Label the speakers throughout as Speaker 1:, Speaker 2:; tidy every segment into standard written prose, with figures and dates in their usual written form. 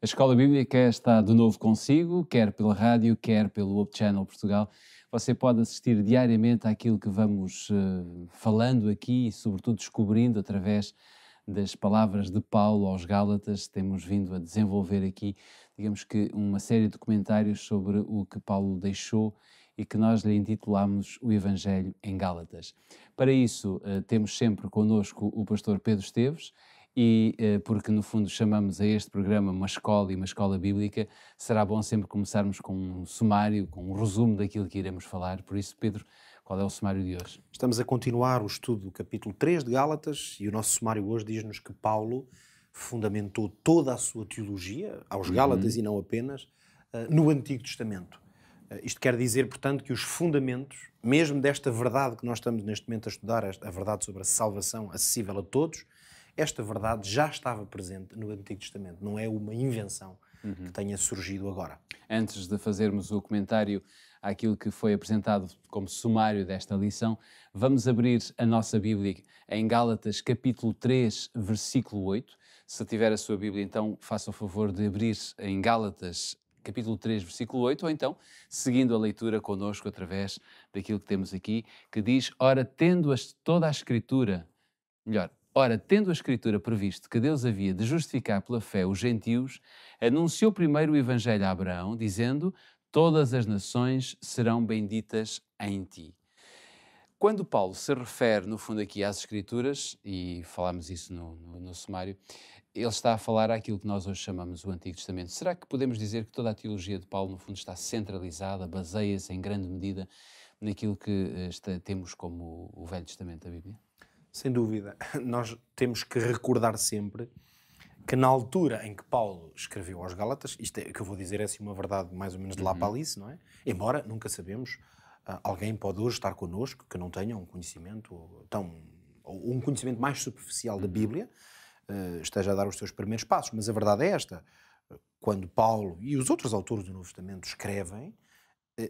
Speaker 1: A Escola Bíblica está de novo consigo, quer pela rádio, quer pelo Up Channel Portugal. Você pode assistir diariamente àquilo que vamos falando aqui e, sobretudo, descobrindo através das palavras de Paulo aos Gálatas. Temos vindo a desenvolver aqui, digamos que, uma série de documentários sobre o que Paulo deixou e que nós lhe intitulamos O Evangelho em Gálatas. Para isso, temos sempre connosco o pastor Pedro Esteves, e porque no fundo chamamos a este programa uma escola e uma escola bíblica, será bom sempre começarmos com um sumário, com um resumo daquilo que iremos falar. Por isso, Pedro, qual é o sumário de hoje?
Speaker 2: Estamos a continuar o estudo do capítulo 3 de Gálatas e o nosso sumário hoje diz-nos que Paulo fundamentou toda a sua teologia, aos Gálatas e não apenas, no Antigo Testamento. Isto quer dizer, portanto, que os fundamentos, mesmo desta verdade que nós estamos neste momento a estudar, a verdade sobre a salvação acessível a todos, esta verdade já estava presente no Antigo Testamento, não é uma invenção que tenha surgido agora.
Speaker 1: Antes de fazermos o comentário àquilo que foi apresentado como sumário desta lição, vamos abrir a nossa Bíblia em Gálatas capítulo 3, versículo 8. Se tiver a sua Bíblia, então faça o favor de abrir em Gálatas capítulo 3, versículo 8, ou então seguindo a leitura connosco através daquilo que temos aqui, que diz: Ora, toda a Escritura, tendo a Escritura previsto que Deus havia de justificar pela fé os gentios, anunciou primeiro o Evangelho a Abraão, dizendo: todas as nações serão benditas em ti. Quando Paulo se refere, no fundo, aqui às Escrituras, e falámos isso no sumário, ele está a falar àquilo que nós hoje chamamos o Antigo Testamento. Será que podemos dizer que toda a teologia de Paulo, no fundo, está centralizada, baseia-se em grande medida naquilo que temos como o Velho Testamento da Bíblia?
Speaker 2: Sem dúvida, nós temos que recordar sempre que na altura em que Paulo escreveu aos Gálatas, isto é, que eu vou dizer é assim uma verdade mais ou menos de lá para ali, não é? Embora, nunca sabemos, alguém pode hoje estar connosco que não tenha um conhecimento ou um conhecimento mais superficial da Bíblia, esteja a dar os seus primeiros passos, mas a verdade é esta: quando Paulo e os outros autores do Novo Testamento escrevem,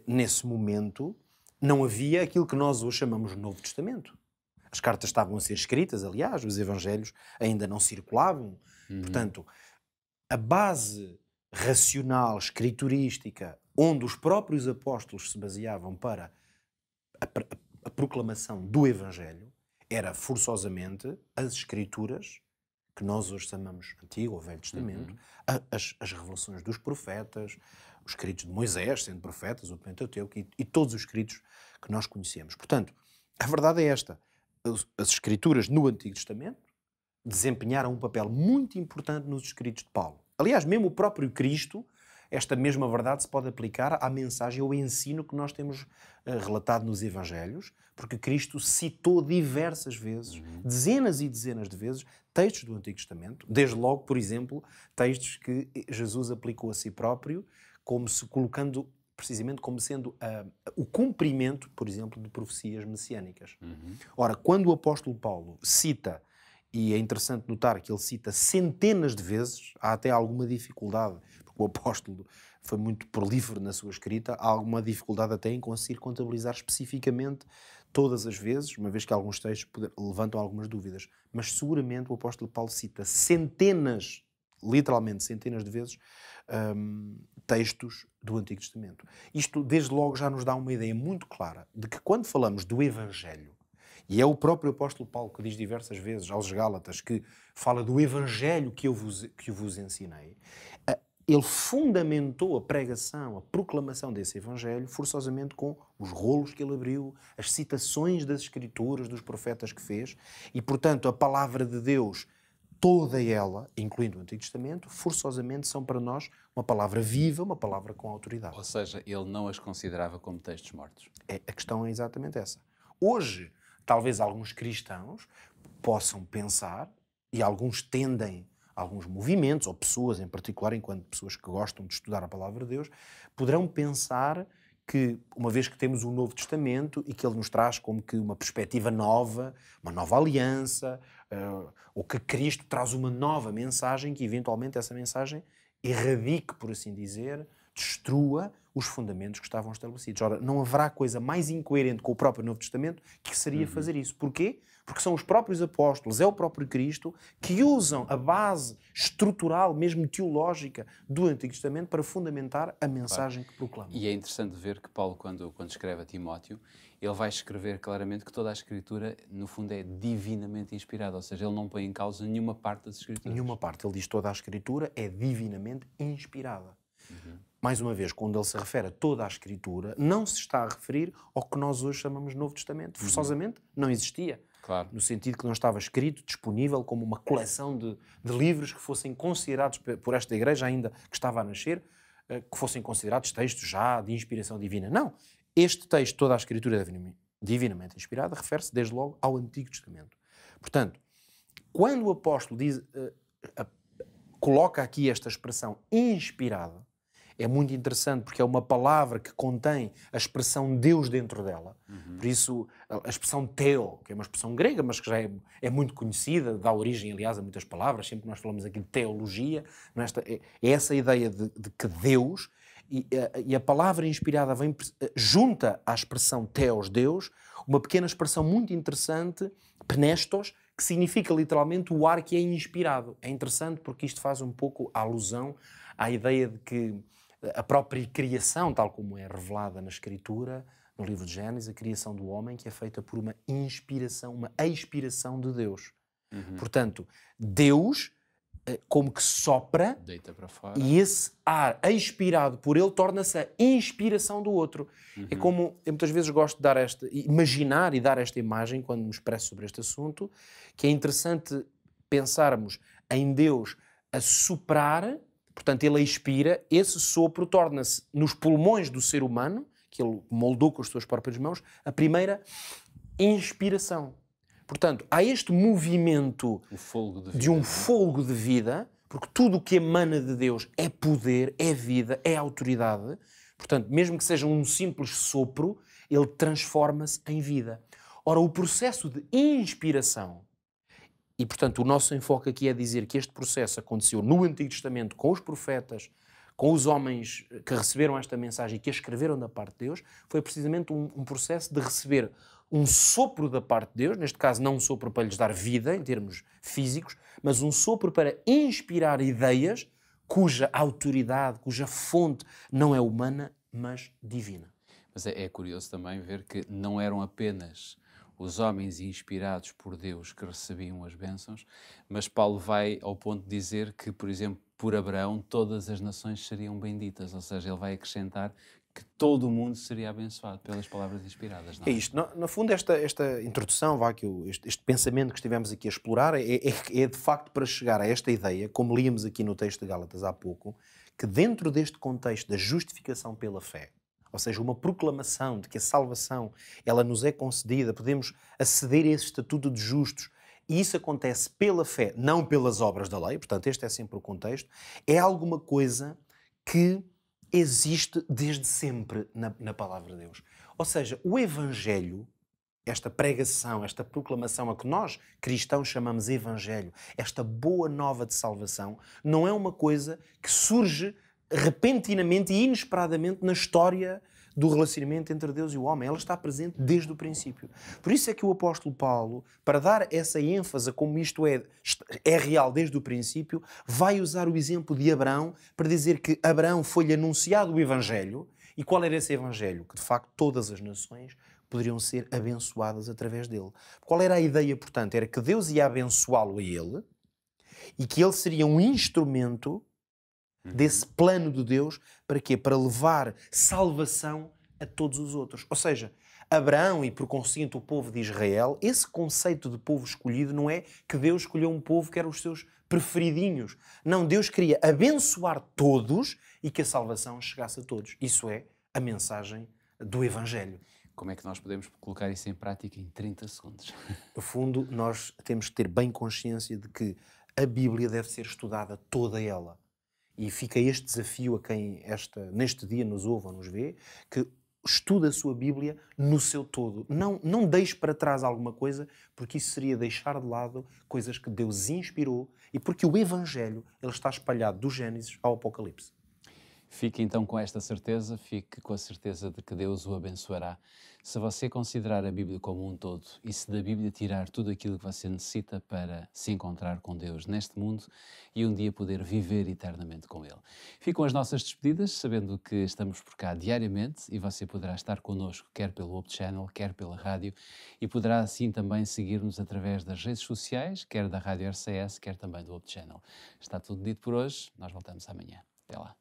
Speaker 2: nesse momento não havia aquilo que nós hoje chamamos de Novo Testamento. As cartas estavam a ser escritas, aliás, os evangelhos ainda não circulavam. Portanto, a base racional, escriturística, onde os próprios apóstolos se baseavam para a proclamação do evangelho, era forçosamente as escrituras, que nós hoje chamamos Antigo ou Velho Testamento, as revelações dos profetas, os escritos de Moisés, sendo profetas, o Pentateuco e todos os escritos que nós conhecemos. Portanto, a verdade é esta: as escrituras no Antigo Testamento desempenharam um papel muito importante nos escritos de Paulo. Aliás, mesmo o próprio Cristo, esta mesma verdade se pode aplicar à mensagem ou ensino que nós temos relatado nos Evangelhos, porque Cristo citou diversas vezes, dezenas e dezenas de vezes, textos do Antigo Testamento, desde logo, por exemplo, textos que Jesus aplicou a si próprio, como se colocando precisamente como sendo o cumprimento, por exemplo, de profecias messiânicas. Ora, quando o apóstolo Paulo cita, e é interessante notar que ele cita centenas de vezes, há até alguma dificuldade, porque o apóstolo foi muito prolífero na sua escrita, há alguma dificuldade até em conseguir contabilizar especificamente todas as vezes, uma vez que alguns textos levantam algumas dúvidas, mas seguramente o apóstolo Paulo cita centenas, literalmente centenas de vezes, textos do Antigo Testamento. Isto, desde logo, já nos dá uma ideia muito clara de que quando falamos do Evangelho, e é o próprio apóstolo Paulo que diz diversas vezes aos Gálatas que fala do Evangelho que eu vos ensinei, ele fundamentou a pregação, a proclamação desse Evangelho, forçosamente com os rolos que ele abriu, as citações das Escrituras, dos profetas que fez, e, portanto, a palavra de Deus, toda ela, incluindo o Antigo Testamento, forçosamente são para nós uma palavra viva, uma palavra com autoridade.
Speaker 1: Ou seja, ele não as considerava como textos mortos.
Speaker 2: A questão é exatamente essa. Hoje, talvez alguns cristãos possam pensar, e alguns tendem, alguns movimentos, ou pessoas em particular, enquanto pessoas que gostam de estudar a palavra de Deus, poderão pensar que, uma vez que temos o Novo Testamento e que ele nos traz como que uma perspectiva nova, uma nova aliança, ou que Cristo traz uma nova mensagem, que eventualmente essa mensagem erradique, por assim dizer, destrua os fundamentos que estavam estabelecidos. Ora, não haverá coisa mais incoerente com o próprio Novo Testamento que seria fazer isso. Porquê? porque são os próprios apóstolos, é o próprio Cristo, que usam a base estrutural, mesmo teológica, do Antigo Testamento para fundamentar a mensagem que proclama.
Speaker 1: E é interessante ver que Paulo, quando escreve a Timóteo, ele vai escrever claramente que toda a Escritura, no fundo, é divinamente inspirada, ou seja, ele não põe em causa nenhuma parte das Escrituras.
Speaker 2: Nenhuma parte. Ele diz que toda a Escritura é divinamente inspirada. Mais uma vez, quando ele se refere a toda a Escritura, não se está a referir ao que nós hoje chamamos de Novo Testamento. Forçosamente, não existia.
Speaker 1: Claro.
Speaker 2: No sentido que não estava escrito, disponível, como uma coleção de livros que fossem considerados por esta igreja ainda que estava a nascer, que fossem considerados textos já de inspiração divina. Não. Este texto, toda a Escritura é divinamente inspirada, refere-se desde logo ao Antigo Testamento. Portanto, quando o apóstolo coloca aqui esta expressão inspirada, é muito interessante porque é uma palavra que contém a expressão Deus dentro dela. Por isso, a expressão theo, que é uma expressão grega, mas que já é muito conhecida, dá origem, aliás, a muitas palavras. Sempre que nós falamos aqui de teologia, é essa ideia de que Deus, e a palavra inspirada vem junta à expressão theos, Deus, uma pequena expressão muito interessante, pnestos, que significa literalmente o ar que é inspirado. É interessante porque isto faz um pouco a alusão à ideia de que a própria criação, tal como é revelada na Escritura, no livro de Gênesis, a criação do homem, que é feita por uma inspiração, uma expiração de Deus. Portanto, Deus, como que sopra,
Speaker 1: deita para fora,
Speaker 2: e esse ar expirado por ele torna-se a inspiração do outro. É como, eu muitas vezes gosto de dar imaginar e dar esta imagem, quando me expresso sobre este assunto, que é interessante pensarmos em Deus a soprar. Portanto, ele expira, esse sopro torna-se nos pulmões do ser humano, que ele moldou com as suas próprias mãos, a primeira inspiração. Portanto, há este movimento de um fôlego de vida, porque tudo o que emana de Deus é poder, é vida, é autoridade. Portanto, mesmo que seja um simples sopro, ele transforma-se em vida. Ora, o processo de inspiração, e, portanto, o nosso enfoque aqui é dizer que este processo aconteceu no Antigo Testamento com os profetas, com os homens que receberam esta mensagem e que a escreveram da parte de Deus, foi precisamente um processo de receber um sopro da parte de Deus, neste caso não um sopro para lhes dar vida, em termos físicos, mas um sopro para inspirar ideias cuja autoridade, cuja fonte não é humana, mas divina.
Speaker 1: Mas é curioso também ver que não eram apenas os homens inspirados por Deus que recebiam as bênçãos, mas Paulo vai ao ponto de dizer que, por exemplo, por Abraão todas as nações seriam benditas, ou seja, ele vai acrescentar que todo o mundo seria abençoado pelas palavras inspiradas. Não é?
Speaker 2: É isto. No fundo, esta introdução, este pensamento que estivemos aqui a explorar, é de facto para chegar a esta ideia, como líamos aqui no texto de Gálatas há pouco, que dentro deste contexto da justificação pela fé, ou seja, uma proclamação de que a salvação ela nos é concedida, podemos aceder a esse estatuto de justos, e isso acontece pela fé, não pelas obras da lei, portanto este é sempre o contexto, é alguma coisa que existe desde sempre na palavra de Deus. Ou seja, o Evangelho, esta pregação, esta proclamação, a que nós cristãos chamamos Evangelho, esta boa nova de salvação, não é uma coisa que surge repentinamente e inesperadamente na história do relacionamento entre Deus e o homem. Ela está presente desde o princípio. Por isso é que o apóstolo Paulo, para dar essa ênfase como isto é real desde o princípio, vai usar o exemplo de Abraão para dizer que Abraão foi-lhe anunciado o Evangelho. E qual era esse Evangelho? Que de facto todas as nações poderiam ser abençoadas através dele. Qual era a ideia, portanto? Era que Deus ia abençoá-lo a ele e que ele seria um instrumento desse plano de Deus, para quê? Para levar salvação a todos os outros. Ou seja, Abraão e por conseguinte o povo de Israel, esse conceito de povo escolhido não é que Deus escolheu um povo que eram os seus preferidinhos. Não, Deus queria abençoar todos e que a salvação chegasse a todos. Isso é a mensagem do Evangelho.
Speaker 1: Como é que nós podemos colocar isso em prática em 30 segundos?
Speaker 2: No fundo, nós temos que ter bem consciência de que a Bíblia deve ser estudada toda ela. E fica este desafio a quem neste dia nos ouve ou nos vê, que estuda a sua Bíblia no seu todo. Não deixe para trás alguma coisa, porque isso seria deixar de lado coisas que Deus inspirou e porque o Evangelho ele está espalhado do Gênesis ao Apocalipse.
Speaker 1: Fique então com esta certeza, fique com a certeza de que Deus o abençoará. Se você considerar a Bíblia como um todo e se da Bíblia tirar tudo aquilo que você necessita para se encontrar com Deus neste mundo e um dia poder viver eternamente com Ele. Ficam as nossas despedidas, sabendo que estamos por cá diariamente e você poderá estar connosco quer pelo Hope Channel, quer pela rádio e poderá assim também seguir-nos através das redes sociais, quer da Rádio RCS, quer também do Hope Channel. Está tudo dito por hoje, nós voltamos amanhã. Até lá.